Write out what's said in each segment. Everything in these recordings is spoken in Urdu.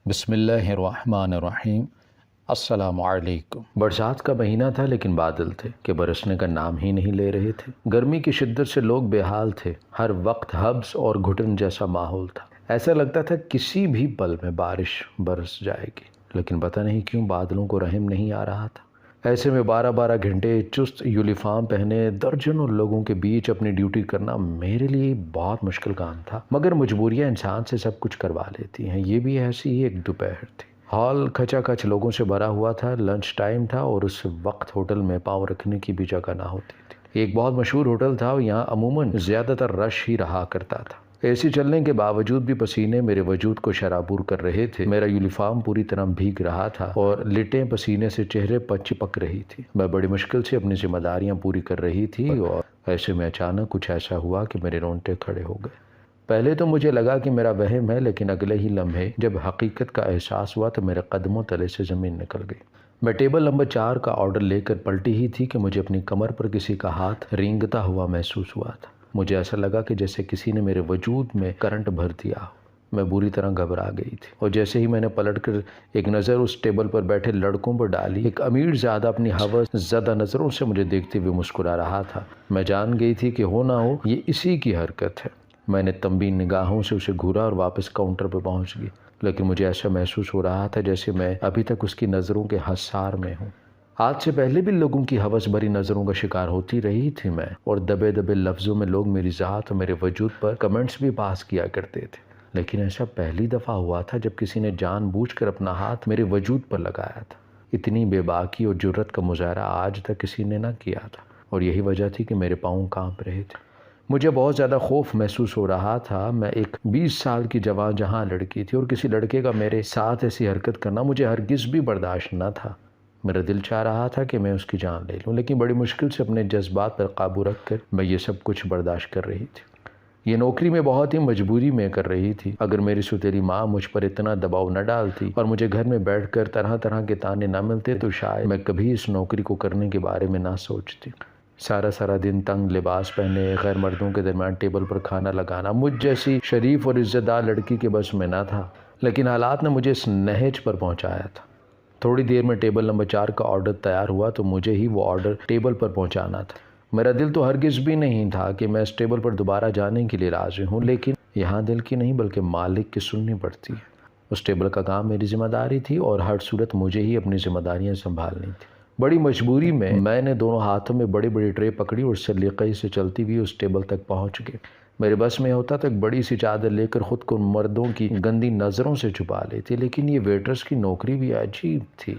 بسم اللہ الرحمن الرحیم۔ السلام علیکم۔ برسات کا مہینہ تھا لیکن بادل تھے کہ برسنے کا نام ہی نہیں لے رہے تھے۔ گرمی کی شدت سے لوگ بے حال تھے۔ ہر وقت حبس اور گھٹن جیسا ماحول تھا۔ ایسا لگتا تھا کسی بھی پل میں بارش برس جائے گی، لیکن پتہ نہیں کیوں بادلوں کو رحم نہیں آ رہا تھا۔ ایسے میں 12 گھنٹے چست یونیفارم پہنے درجنوں لوگوں کے بیچ اپنی ڈیوٹی کرنا میرے لیے بہت مشکل کام تھا، مگر مجبوریاں انسان سے سب کچھ کروا لیتی ہیں۔ یہ بھی ایسی ہی ایک دوپہر تھی۔ ہال کھچا کھچ لوگوں سے بھرا ہوا تھا۔ لنچ ٹائم تھا اور اس وقت ہوٹل میں پاؤں رکھنے کی بھی جگہ نہ ہوتی تھی۔ ایک بہت مشہور ہوٹل تھا اور یہاں عموماً زیادہ تر رش ہی رہا کرتا تھا۔ اے سی چلنے کے باوجود بھی پسینے میرے وجود کو شرابور کر رہے تھے۔ میرا یونیفارم پوری طرح بھیگ رہا تھا اور لٹیں پسینے سے چہرے پر چپک رہی تھی۔ میں بڑی مشکل سے اپنی ذمہ داریاں پوری کر رہی تھی اور ایسے میں اچانک کچھ ایسا ہوا کہ میرے رونگٹے کھڑے ہو گئے۔ پہلے تو مجھے لگا کہ میرا وہم ہے، لیکن اگلے ہی لمحے جب حقیقت کا احساس ہوا تو میرے قدموں تلے سے زمین نکل گئی۔ میں ٹیبل نمبر 4 کا آرڈر لے کر پلٹی ہی تھی کہ مجھے اپنی کمر پر کسی کا ہاتھ رینگتا ہوا محسوس ہوا تھا۔ مجھے ایسا لگا کہ جیسے کسی نے میرے وجود میں کرنٹ بھر دیا ہو۔ میں بری طرح گھبرا گئی تھی اور جیسے ہی میں نے پلٹ کر ایک نظر اس ٹیبل پر بیٹھے لڑکوں پر ڈالی، ایک امیر زیادہ اپنی ہوس زدہ نظروں سے مجھے دیکھتے ہوئے مسکرا رہا تھا۔ میں جان گئی تھی کہ ہو نہ ہو یہ اسی کی حرکت ہے۔ میں نے تنبیہ نگاہوں سے اسے گھورا اور واپس کاؤنٹر پہ پہنچ گئی، لیکن مجھے ایسا محسوس ہو رہا تھا جیسے میں ابھی تک اس کی نظروں کے حصار میں ہوں۔ آج سے پہلے بھی لوگوں کی ہوس بھری نظروں کا شکار ہوتی رہی تھی میں، اور دبے دبے لفظوں میں لوگ میری ذات اور میرے وجود پر کمنٹس بھی پاس کیا کرتے تھے، لیکن ایسا پہلی دفعہ ہوا تھا جب کسی نے جان بوجھ کر اپنا ہاتھ میرے وجود پر لگایا تھا۔ اتنی بے باکی اور جرت کا مظاہرہ آج تک کسی نے نہ کیا تھا، اور یہی وجہ تھی کہ میرے پاؤں کانپ رہے تھے۔ مجھے بہت زیادہ خوف محسوس ہو رہا تھا۔ میں ایک 20 سال کی جوان جہاں لڑکی تھی اور کسی لڑکے کا میرے ساتھ ایسی حرکت کرنا مجھے ہرگز بھی برداشت نہ تھا۔ میرا دل چاہ رہا تھا کہ میں اس کی جان لے لوں، لیکن بڑی مشکل سے اپنے جذبات پر قابو رکھ کر میں یہ سب کچھ برداشت کر رہی تھی۔ یہ نوکری میں بہت ہی مجبوری میں کر رہی تھی۔ اگر میری سوتیلی ماں مجھ پر اتنا دباؤ نہ ڈالتی اور مجھے گھر میں بیٹھ کر طرح طرح کے تانے نہ ملتے تو شاید میں کبھی اس نوکری کو کرنے کے بارے میں نہ سوچتی۔ سارا دن تنگ لباس پہنے غیر مردوں کے درمیان ٹیبل پر کھانا لگانا مجھ جیسی شریف اور عزت دار لڑکی کے بس میں نہ تھا، لیکن حالات نے مجھے اس نہج پر پہنچایا تھا۔ تھوڑی دیر میں ٹیبل نمبر 4 کا آرڈر تیار ہوا تو مجھے ہی وہ آرڈر ٹیبل پر پہنچانا تھا۔ میرا دل تو ہرگز بھی نہیں تھا کہ میں اس ٹیبل پر دوبارہ جانے کے لیے راضی ہوں، لیکن یہاں دل کی نہیں بلکہ مالک کی سننی پڑتی ہے۔ اس ٹیبل کا کام میری ذمہ داری تھی اور ہر صورت مجھے ہی اپنی ذمہ داریاں سنبھالنی تھی۔ بڑی مجبوری میں نے دونوں ہاتھوں میں بڑی بڑی ٹرے پکڑی اور سلیقے سے چلتی ہوئی اس ٹیبل تک پہنچ گئی۔ میرے بس میں ہوتا تو ایک بڑی سی چادر لے کر خود کو مردوں کی گندی نظروں سے چھپا لیتی، لیکن یہ ویٹرس کی نوکری بھی عجیب تھی۔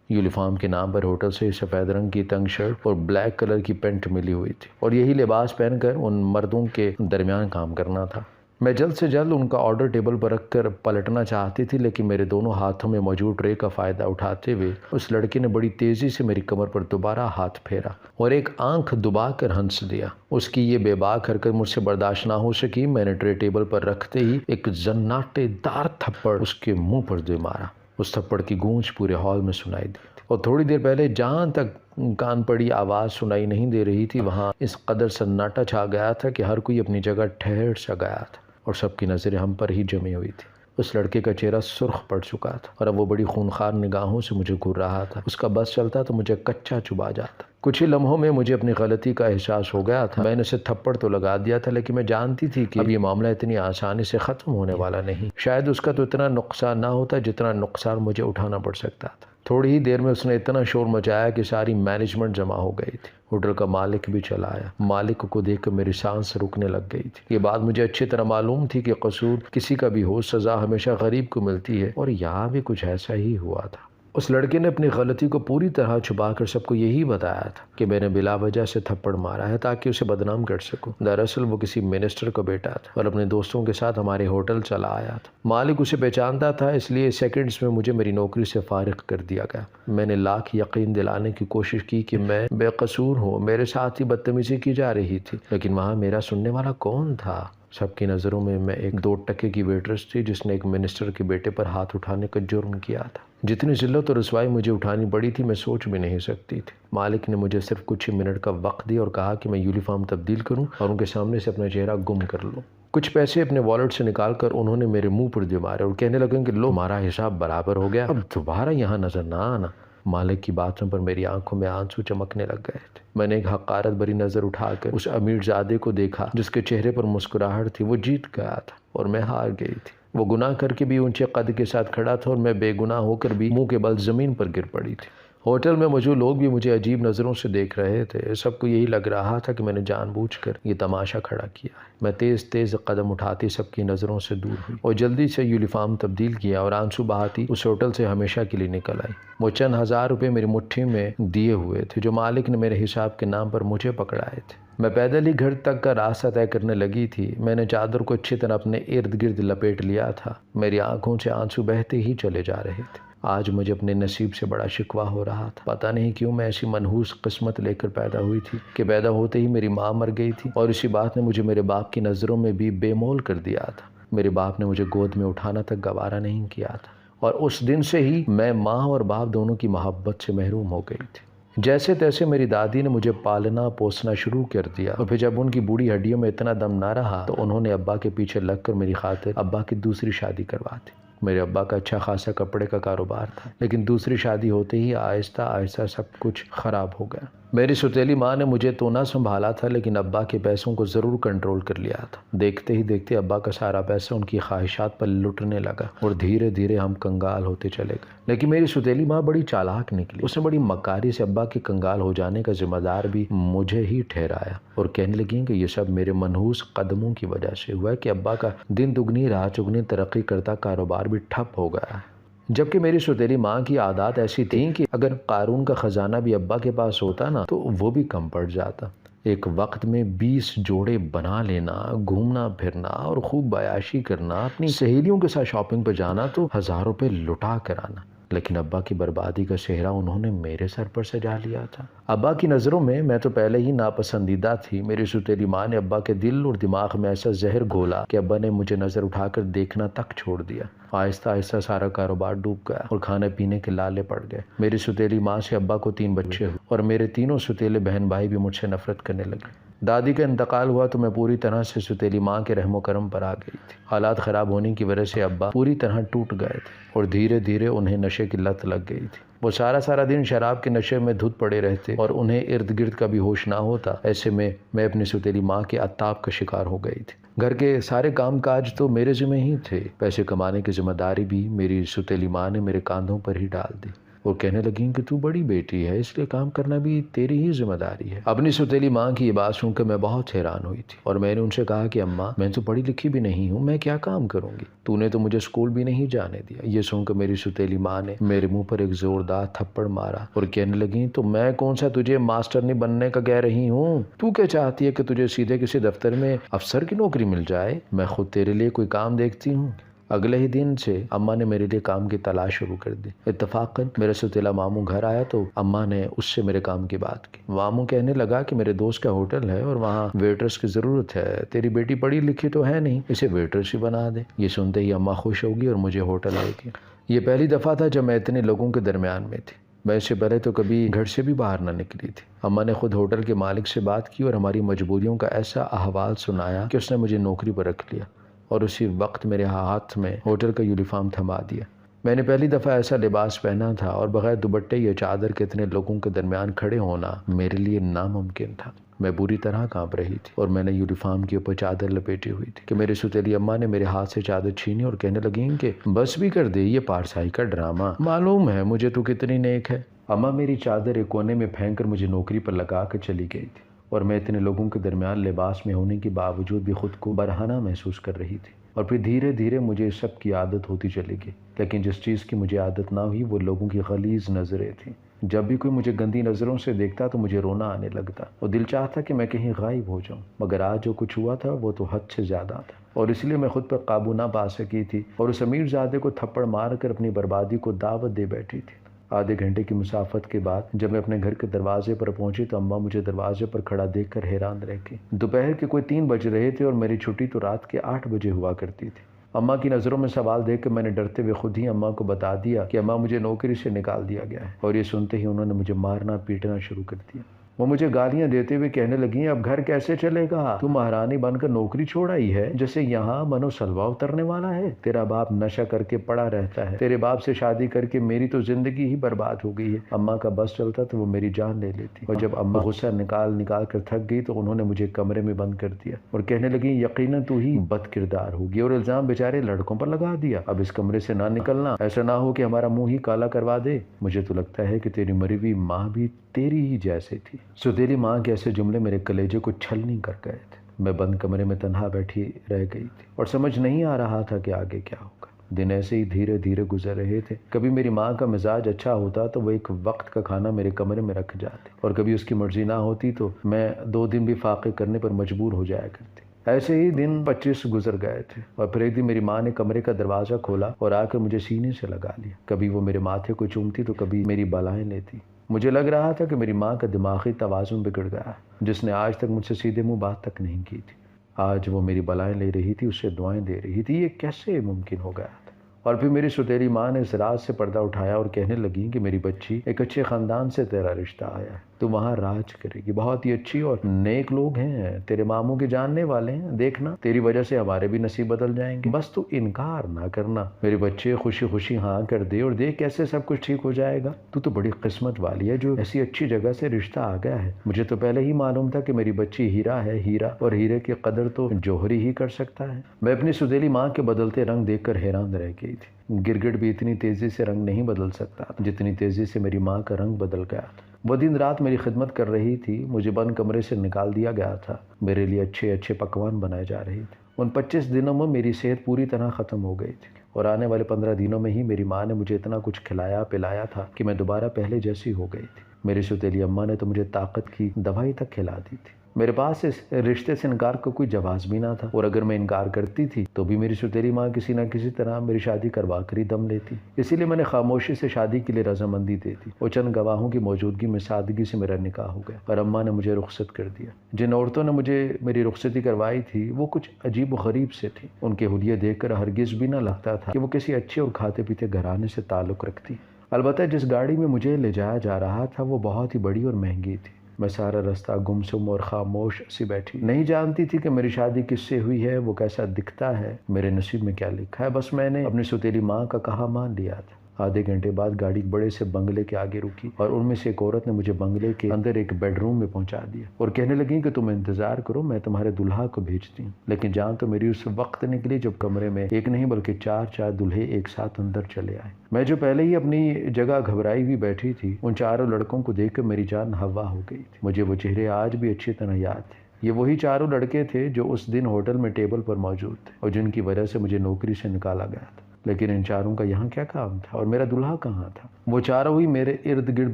یونیفارم کے نام پر ہوٹل سے سفید رنگ کی تنگ شرٹ اور بلیک کلر کی پینٹ ملی ہوئی تھی، اور یہی لباس پہن کر ان مردوں کے درمیان کام کرنا تھا۔ میں جلد سے جلد ان کا آرڈر ٹیبل پر رکھ کر پلٹنا چاہتی تھی، لیکن میرے دونوں ہاتھوں میں موجود ٹرے کا فائدہ اٹھاتے ہوئے اس لڑکے نے بڑی تیزی سے میری کمر پر دوبارہ ہاتھ پھیرا اور ایک آنکھ دبا کر ہنس دیا۔ اس کی یہ بے باک حرکت مجھ سے برداشت نہ ہو سکی۔ میں نے ٹرے ٹیبل پر رکھتے ہی ایک زناٹے دار تھپڑ اس کے منہ پر دے مارا۔ اس تھپڑ کی گونج پورے ہال میں سنائی دی تھی، اور تھوڑی دیر پہلے جہاں تک کان پڑی آواز سنائی نہیں دے رہی تھی وہاں اس قدر سناٹا چھا گیا تھا کہ ہر کوئی اپنی جگہ ٹھہر سا گیا تھا اور سب کی نظریں ہم پر ہی جمی ہوئی تھی۔ اس لڑکے کا چہرہ سرخ پڑ چکا تھا اور اب وہ بڑی خونخوار نگاہوں سے مجھے گھور رہا تھا۔ اس کا بس چلتا تو مجھے کچا چبا جاتا۔ کچھ ہی لمحوں میں مجھے اپنی غلطی کا احساس ہو گیا تھا۔ میں نے اسے تھپڑ تو لگا دیا تھا، لیکن میں جانتی تھی کہ اب یہ معاملہ اتنی آسانی سے ختم ہونے والا نہیں۔ شاید اس کا تو اتنا نقصان نہ ہوتا جتنا نقصان مجھے اٹھانا پڑ سکتا تھا۔ تھوڑی ہی دیر میں اس نے اتنا شور مچایا کہ ساری مینجمنٹ جمع ہو گئی تھی۔ ہوٹل کا مالک بھی چلا آیا۔ مالک کو دیکھ کر میری سانس رکنے لگ گئی تھی۔ یہ بات مجھے اچھی طرح معلوم تھی کہ قصور کسی کا بھی ہو، سزا ہمیشہ غریب کو ملتی ہے، اور یہاں بھی کچھ ایسا ہی ہوا تھا۔ اس لڑکے نے اپنی غلطی کو پوری طرح چھپا کر سب کو یہی بتایا تھا کہ میں نے بلا وجہ سے تھپڑ مارا ہے تاکہ اسے بدنام کر سکوں۔ دراصل وہ کسی منسٹر کا بیٹا تھا اور اپنے دوستوں کے ساتھ ہمارے ہوٹل چلا آیا تھا۔ مالک اسے پہچانتا تھا، اس لیے سیکنڈز میں مجھے میری نوکری سے فارغ کر دیا گیا۔ میں نے لاکھ یقین دلانے کی کوشش کی کہ میں بے قصور ہوں، میرے ساتھ ہی بدتمیزی کی جا رہی تھی، لیکن وہاں میرا سننے والا کون تھا؟ سب کی نظروں میں ایک 2 ٹکے کی ویٹرس تھی جس نے ایک منسٹر کے بیٹے پر ہاتھ اٹھانے کا جرم کیا تھا۔ جتنی ذلت اور رسوائی مجھے اٹھانی پڑی تھی میں سوچ بھی نہیں سکتی تھی۔ مالک نے مجھے صرف کچھ ہی منٹ کا وقت دیا اور کہا کہ میں یونیفارم تبدیل کروں اور ان کے سامنے سے اپنا چہرہ گم کر لوں۔ کچھ پیسے اپنے والٹ سے نکال کر انہوں نے میرے منہ پر دے مارے اور کہنے لگے کہ لو ہمارا حساب برابر ہو گیا، اب دوبارہ یہاں نظر نہ آنا۔ مالک کی باتوں پر میری آنکھوں میں آنسو چمکنے لگ گئے تھے۔ میں نے ایک حقارت بھری نظر اٹھا کر اس امیر زادے کو دیکھا جس کے چہرے پر مسکراہٹ تھی۔ وہ جیت گیا تھا اور میں ہار گئی تھی۔ وہ گناہ کر کے بھی اونچے قد کے ساتھ کھڑا تھا اور میں بے گناہ ہو کر بھی منہ کے بل زمین پر گر پڑی تھی۔ ہوٹل میں موجود لوگ بھی مجھے عجیب نظروں سے دیکھ رہے تھے۔ سب کو یہی لگ رہا تھا کہ میں نے جان بوجھ کر یہ تماشا کھڑا کیا ہے۔ میں تیز تیز قدم اٹھاتی سب کی نظروں سے دور ہوئی اور جلدی سے یونیفارم تبدیل کیا اور آنسو بہاتی اس ہوٹل سے ہمیشہ کے لیے نکل آئی۔ وہ چند ہزار روپے میری مٹھی میں دیے ہوئے تھے جو مالک نے میرے حساب کے نام پر مجھے پکڑائے تھے۔ میں پیدل ہی گھر تک کا راستہ طے کرنے لگی تھی۔ میں نے چادر کو اچھی طرح اپنے ارد گرد لپیٹ لیا تھا۔ میری آنکھوں سے آنسو بہتے ہی چلے جا رہے تھے۔ آج مجھے اپنے نصیب سے بڑا شکوہ ہو رہا تھا۔ پتہ نہیں کیوں میں ایسی منحوس قسمت لے کر پیدا ہوئی تھی کہ پیدا ہوتے ہی میری ماں مر گئی تھی اور اسی بات نے مجھے میرے باپ کی نظروں میں بھی بے مول کر دیا تھا۔ میرے باپ نے مجھے گود میں اٹھانا تک گوارا نہیں کیا تھا اور اس دن سے ہی میں ماں اور باپ دونوں کی محبت سے محروم ہو گئی تھی۔ جیسے تیسے میری دادی نے مجھے پالنا پوسنا شروع کر دیا اور پھر جب ان کی بوڑھی ہڈیوں میں اتنا دم نہ رہا تو انہوں نے ابا کے پیچھے لگ کر میری خاطر ابا کی دوسری شادی کروا دی۔ میرے ابا کا اچھا خاصا کپڑے کا کاروبار تھا لیکن دوسری شادی ہوتے ہی آہستہ آہستہ سب کچھ خراب ہو گیا۔ میری سوتیلی ماں نے مجھے تو نہ سنبھالا تھا لیکن ابا کے پیسوں کو ضرور کنٹرول کر لیا تھا۔ دیکھتے ہی دیکھتے ابا کا سارا پیسہ ان کی خواہشات پر لٹنے لگا اور دھیرے دھیرے ہم کنگال ہوتے چلے گئے۔ لیکن میری سوتیلی ماں بڑی چالاک نکلی۔ اس نے بڑی مکاری سے ابا کے کنگال ہو جانے کا ذمہ دار بھی مجھے ہی ٹھہرایا اور کہنے لگی کہ یہ سب میرے منحوس قدموں کی وجہ سے ہوا ہے کہ ابا کا دن دگنی رات چگنی ترقی کرتا کاروبار بھی ٹھپ ہو گیا ہے۔ جبکہ میری سوتیلی ماں کی عادات ایسی تھیں کہ اگر قارون کا خزانہ بھی ابا کے پاس ہوتا نا تو وہ بھی کم پڑ جاتا۔ ایک وقت میں 20 جوڑے بنا لینا، گھومنا پھرنا اور خوب عیاشی کرنا، اپنی سہیلیوں کے ساتھ شاپنگ پہ جانا تو 1000 روپے لٹا کر آنا۔ لیکن ابا کی بربادی کا سہرا انہوں نے میرے سر پر سجا لیا تھا۔ ابا کی نظروں میں تو پہلے ہی ناپسندیدہ تھی۔ میری سوتیلی ماں نے ابا کے دل اور دماغ میں ایسا زہر گھولا کہ ابا نے مجھے نظر اٹھا کر دیکھنا تک چھوڑ دیا۔ آہستہ آہستہ سارا کاروبار ڈوب گیا اور کھانے پینے کے لالے پڑ گئے۔ میری سوتیلی ماں سے ابا کو 3 بچے ہوئے اور میرے تینوں سوتیلے بہن بھائی بھی مجھ سے نفرت کرنے لگے۔ دادی کا انتقال ہوا تو میں پوری طرح سے سوتیلی ماں کے رحم و کرم پر آ گئی تھی۔ حالات خراب ہونے کی وجہ سے ابا پوری طرح ٹوٹ گئے تھے اور دھیرے دھیرے انہیں نشے کی لت لگ گئی تھی۔ وہ سارا دن شراب کے نشے میں دھت پڑے رہتے اور انہیں ارد گرد کا بھی ہوش نہ ہوتا۔ ایسے میں اپنی سوتیلی ماں کے عطاب کا شکار ہو گئی تھی۔ گھر کے سارے کام کاج تو میرے ذمہ ہی تھے۔ پیسے کمانے کی ذمہ داری بھی میری سوتیلی ماں نے میرے کاندھوں پر ہی ڈال دی۔ وہ کہنے لگیں کہ تو بڑی بیٹی ہے اس لیے کام کرنا بھی تیری ہی ذمہ داری ہے۔ اپنی سوتیلی ماں کی یہ بات سن کر میں بہت حیران ہوئی تھی اور میں نے ان سے کہا کہ اماں میں تو پڑھی لکھی بھی نہیں ہوں، میں کیا کام کروں گی؟ تو نے تو مجھے اسکول بھی نہیں جانے دیا۔ یہ سن کر میری سوتیلی ماں نے میرے منہ پر ایک زوردار تھپڑ مارا اور کہنے لگیں تو میں کون سا تجھے ماسٹر نہیں بننے کا کہہ رہی ہوں؟ تو کیا چاہتی ہے کہ تجھے سیدھے کسی دفتر میں افسر کی نوکری مل جائے؟ میں خود تیرے لیے کوئی کام دیکھتی ہوں۔ اگلے ہی دن سے اماں نے میرے لیے کام کی تلاش شروع کر دی۔ اتفاقاً میرا سوتیلا ماموں گھر آیا تو اماں نے اس سے میرے کام کی بات کی۔ ماموں کہنے لگا کہ میرے دوست کا ہوٹل ہے اور وہاں ویٹرس کی ضرورت ہے، تیری بیٹی پڑھی لکھی تو ہے نہیں، اسے ویٹرس ہی بنا دے۔ یہ سنتے ہی اماں خوش ہوگی اور مجھے ہوٹل لے گی۔ یہ پہلی دفعہ تھا جب میں اتنے لوگوں کے درمیان میں تھی۔ میں اس سے پہلے تو کبھی گھر سے بھی باہر نہ نکلی تھی۔ اماں نے خود ہوٹل کے مالک سے بات کی اور ہماری مجبوریوں کا ایسا احوال سنایا کہ اس نے مجھے نوکری پر رکھ لیا اور اسی وقت میرے ہاتھ میں ہوٹل کا یونیفارم تھما دیا۔ میں نے پہلی دفعہ ایسا لباس پہنا تھا اور بغیر دوپٹے یا چادر کے اتنے لوگوں کے درمیان کھڑے ہونا میرے لیے ناممکن تھا۔ میں بری طرح کانپ رہی تھی اور میں نے یونیفارم کے اوپر چادر لپیٹی ہوئی تھی کہ میری سوتیلی اماں نے میرے ہاتھ سے چادر چھینی اور کہنے لگیں کہ بس بھی کر دے، یہ پارسائی کا ڈرامہ، معلوم ہے مجھے تو کتنی نیک ہے۔ اماں میری چادر ایک کونے میں پھینک کر مجھے نوکری پر لگا کر چلی گئی تھی اور میں اتنے لوگوں کے درمیان لباس میں ہونے کے باوجود بھی خود کو برہنہ محسوس کر رہی تھی۔ اور پھر دھیرے دھیرے مجھے اس سب کی عادت ہوتی چلی گئی، لیکن جس چیز کی مجھے عادت نہ ہوئی وہ لوگوں کی غلیظ نظریں تھیں۔ جب بھی کوئی مجھے گندی نظروں سے دیکھتا تو مجھے رونا آنے لگتا اور دل چاہتا کہ میں کہیں غائب ہو جاؤں، مگر آج جو کچھ ہوا تھا وہ تو حد سے زیادہ تھا اور اس لیے میں خود پر قابو نہ پا سکی تھی اور اس امیر زادے کو تھپڑ مار کر اپنی بربادی کو دعوت دے بیٹھی تھی۔ آدھے گھنٹے کی مسافت کے بعد جب میں اپنے گھر کے دروازے پر پہنچی تو اماں مجھے دروازے پر کھڑا دیکھ کر حیران رہ گئی۔ دوپہر کے کوئی 3 بج رہے تھے اور میری چھٹی تو رات کے 8 بجے ہوا کرتی تھی۔ اماں کی نظروں میں سوال دیکھ کر میں نے ڈرتے ہوئے خود ہی اماں کو بتا دیا کہ اماں مجھے نوکری سے نکال دیا گیا ہے اور یہ سنتے ہی انہوں نے مجھے مارنا پیٹنا شروع کر دیا۔ وہ مجھے گالیاں دیتے ہوئے کہنے لگی اب گھر کیسے چلے گا؟ تو مہارانی بن کر نوکری چھوڑ آئی ہے جیسے یہاں منو سلوا اترنے والا ہے۔ تیرا باپ نشہ کر کے پڑا رہتا ہے، تیرے باپ سے شادی کر کے میری تو زندگی ہی برباد ہو گئی ہے۔ اماں کا بس چلتا تو وہ میری جان لے لیتی، اور جب اماں غصہ نکال کر تھک گئی تو انہوں نے مجھے کمرے میں بند کر دیا اور کہنے لگی یقیناً تو ہی بد کردار ہوگی، اور الزام بیچارے لڑکوں پر لگا دیا۔ اب اس کمرے سے نہ نکلنا، ایسا نہ ہو کہ ہمارا منہ ہی کالا کروا دے۔ مجھے تو لگتا ہے کہ تیری مری ہوئی ماں بھی تیری ہی جیسے تھی۔ سوتیلی ماں کے ایسے جملے میرے کلیجے کو چھلنی کر گئے تھے۔ میں بند کمرے میں تنہا بیٹھی رہ گئی تھی اور سمجھ نہیں آ رہا تھا کہ آگے کیا ہوگا۔ دن ایسے ہی دھیرے دھیرے گزر رہے تھے۔ کبھی میری ماں کا مزاج اچھا ہوتا تو وہ ایک وقت کا کھانا میرے کمرے میں رکھ جاتی، اور کبھی اس کی مرضی نہ ہوتی تو میں 2 دن بھی فاقے کرنے پر مجبور ہو جایا کرتی۔ ایسے ہی دن 25 گزر گئے تھے، اور پھر ایک دن میری ماں نے کمرے کا دروازہ کھولا اور آ کر مجھے سینے سے لگا لیا۔ کبھی وہ میرے ماتھے کو چومتی تو کبھی میری بالائیں لیتی۔ مجھے لگ رہا تھا کہ میری ماں کا دماغی توازن بگڑ گیا، جس نے آج تک مجھ سے سیدھے منہ بات تک نہیں کی تھی، آج وہ میری بالائیں لے رہی تھی، اسے دعائیں دے رہی تھی۔ یہ کیسے ممکن ہو گیا تھا؟ اور پھر میری سوتیلی ماں نے اس راز سے پردہ اٹھایا اور کہنے لگی کہ میری بچی، ایک اچھے خاندان سے تیرا رشتہ آیا ہے، تو وہاں راج کرے گی، بہت ہی اچھی اور نیک لوگ ہیں، تیرے ماموں کے جاننے والے ہیں، دیکھنا تیری وجہ سے ہمارے بھی نصیب بدل جائیں گے، بس تو انکار نہ کرنا۔ میرے بچے خوشی خوشی ہاں کر دے اور دیکھ کیسے سب کچھ ٹھیک ہو جائے گا۔ تو بڑی قسمت والی ہے جو ایسی اچھی جگہ سے رشتہ آ گیا ہے۔ مجھے تو پہلے ہی معلوم تھا کہ میری بچی ہیرا ہے، ہیرا، اور ہیرے کی قدر تو جوہری ہی کر سکتا ہے۔ میں اپنی سوتیلی ماں کے بدلتے رنگ دیکھ کر حیران رہ گئی تھی۔ گرگٹ بھی اتنی تیزی سے رنگ نہیں بدل سکتا جتنی تیزی سے میری ماں کا رنگ بدل گیا تھا۔ وہ دن رات میری خدمت کر رہی تھی، مجھے بند کمرے سے نکال دیا گیا تھا، میرے لیے اچھے اچھے پکوان بنائے جا رہے تھے۔ ان 25 دنوں میں میری صحت پوری طرح ختم ہو گئی تھی، اور آنے والے 15 دنوں میں ہی میری ماں نے مجھے اتنا کچھ کھلایا پلایا تھا کہ میں دوبارہ پہلے جیسی ہو گئی تھی۔ میری سوتیلی اماں نے تو مجھے طاقت کی دوائی تک کھلا دی تھی۔ میرے پاس اس رشتے سے انکار کا کوئی جواز بھی نہ تھا، اور اگر میں انکار کرتی تھی تو بھی میری سوتیلی ماں کسی نہ کسی طرح میری شادی کروا کر ہی دم لیتی۔ اسی لیے میں نے خاموشی سے شادی کے لیے رضامندی دے دی، اور چند گواہوں کی موجودگی میں سادگی سے میرا نکاح ہو گیا، اور اماں نے مجھے رخصت کر دیا۔ جن عورتوں نے مجھے میری رخصتی کروائی تھی وہ کچھ عجیب و غریب سے تھیں، ان کے حلیے دیکھ کر ہرگز بھی نہ لگتا تھا کہ وہ کسی اچھے اور کھاتے پیتے گھرانے سے تعلق رکھتی۔ البتہ جس گاڑی میں مجھے لے جایا جا رہا تھا وہ بہت ہی بڑی اور مہنگی تھی۔ میں سارا رستہ گمسم اور خاموش سی بیٹھی، نہیں جانتی تھی کہ میری شادی کس سے ہوئی ہے، وہ کیسا دکھتا ہے، میرے نصیب میں کیا لکھا ہے۔ بس میں نے اپنی سوتیلی ماں کا کہا مان لیا تھا۔ آدھے گھنٹے بعد گاڑی ایک بڑے سے بنگلے کے آگے رکی، اور ان میں سے ایک عورت نے مجھے بنگلے کے اندر ایک بیڈ روم میں پہنچا دیا، اور کہنے لگی کہ تم انتظار کرو، میں تمہارے دلہا کو بھیجتی ہوں۔ لیکن جان تو میری اس وقت نکلی جب کمرے میں ایک نہیں بلکہ 4 دلہے ایک ساتھ اندر چلے آئے۔ میں جو پہلے ہی اپنی جگہ گھبرائی ہوئی بیٹھی تھی، ان 4 لڑکوں کو دیکھ کر میری جان ہوا ہو گئی تھی۔ مجھے وہ چہرے آج بھی اچھی طرح یاد تھے۔ یہ وہی 4 لڑکے تھے جو اس دن ہوٹل میں ٹیبل پر موجود تھے، اور جن کی وجہ سے مجھے نوکری سے نکالا گیا تھا۔ لیکن ان 4 کا یہاں کیا کام تھا، اور میرا دلہا کہاں تھا؟ وہ 4 ہی میرے ارد گرد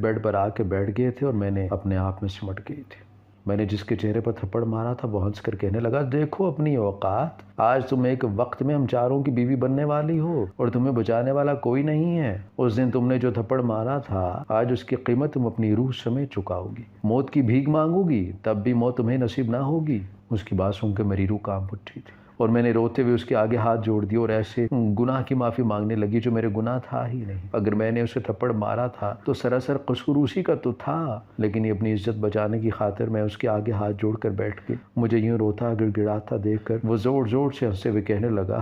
بیڈ پر آ کے بیٹھ گئے تھے، اور میں نے اپنے آپ میں سمٹ گئی تھی۔ میں نے جس کے چہرے پر تھپڑ مارا تھا وہ ہنس کر کہنے لگا، دیکھو اپنی اوقات، آج تم ایک وقت میں ہم 4 کی بیوی بننے والی ہو، اور تمہیں بچانے والا کوئی نہیں ہے۔ اس دن تم نے جو تھپڑ مارا تھا، آج اس کی قیمت تم اپنی روح سمیت چکاؤ گی، موت کی بھیک مانگو گی، تب بھی موت تمہیں نصیب نہ ہوگی۔ اس کی بات سن کے میری روح کانپ اٹھی تھی، اور میں نے روتے ہوئے اس کے آگے ہاتھ جوڑ دیے اور ایسے گناہ کی معافی مانگنے لگی جو میرے گناہ تھا ہی نہیں۔ اگر میں نے اسے تھپڑ مارا تھا تو سراسر قصور اسی کا تو تھا، لیکن یہ اپنی عزت بچانے کی خاطر میں اس کے آگے ہاتھ جوڑ کر بیٹھ کے مجھے یوں روتا گڑ گڑاتا دیکھ کر وہ زور زور سے ہنستے ہوئے کہنے لگا،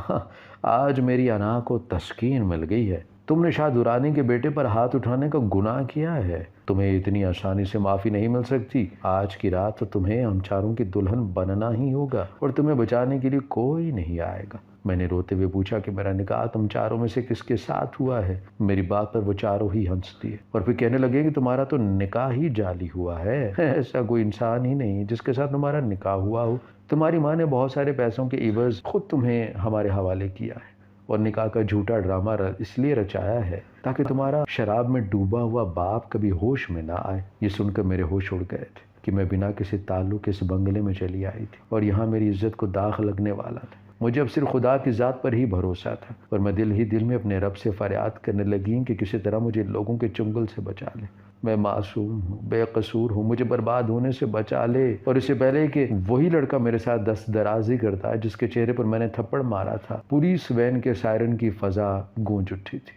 آج میری انا کو تسکین مل گئی ہے، تم نے شاہ درانی کے بیٹے پر ہاتھ اٹھانے کا گناہ کیا ہے، تمہیں اتنی آسانی سے معافی نہیں مل سکتی۔ آج کی رات تمہیں ہم 4 کی دلہن بننا ہی ہوگا، اور تمہیں بچانے کے لیے کوئی نہیں آئے گا۔ میں نے روتے ہوئے پوچھا کہ میرا نکاح تم 4 میں سے کس کے ساتھ ہوا ہے؟ میری بات پر وہ 4 ہی ہنس دیے، اور پھر کہنے لگے کہ تمہارا تو نکاح ہی جعلی ہوا ہے، ایسا کوئی انسان ہی نہیں جس کے ساتھ تمہارا نکاح ہوا ہو۔ تمہاری ماں نے بہت سارے پیسوں کے عوض خود تمہیں ہمارے حوالے کیا ہے، اور نکاح کا جھوٹا ڈرامہ اس لیے رچایا ہے تاکہ تمہارا شراب میں ڈوبا ہوا باپ کبھی ہوش میں نہ آئے۔ یہ سن کر میرے ہوش اڑ گئے تھے کہ میں بنا کسی تعلق اس بنگلے میں چلی آئی تھی، اور یہاں میری عزت کو داغ لگنے والا تھا۔ مجھے اب صرف خدا کی ذات پر ہی بھروسہ تھا، اور میں دل ہی دل میں اپنے رب سے فریاد کرنے لگی کہ کسی طرح مجھے لوگوں کے چنگل سے بچا لے۔ میں معصوم ہوں، بے قصور ہوں، مجھے برباد ہونے سے بچا لے، اور اس سے پہلے کہ وہی لڑکا میرے ساتھ دست درازی کرتا ہے جس کے چہرے پر میں نے تھپڑ مارا تھا، پولیس وین کے سائرن کی فضا گونج اٹھی تھی۔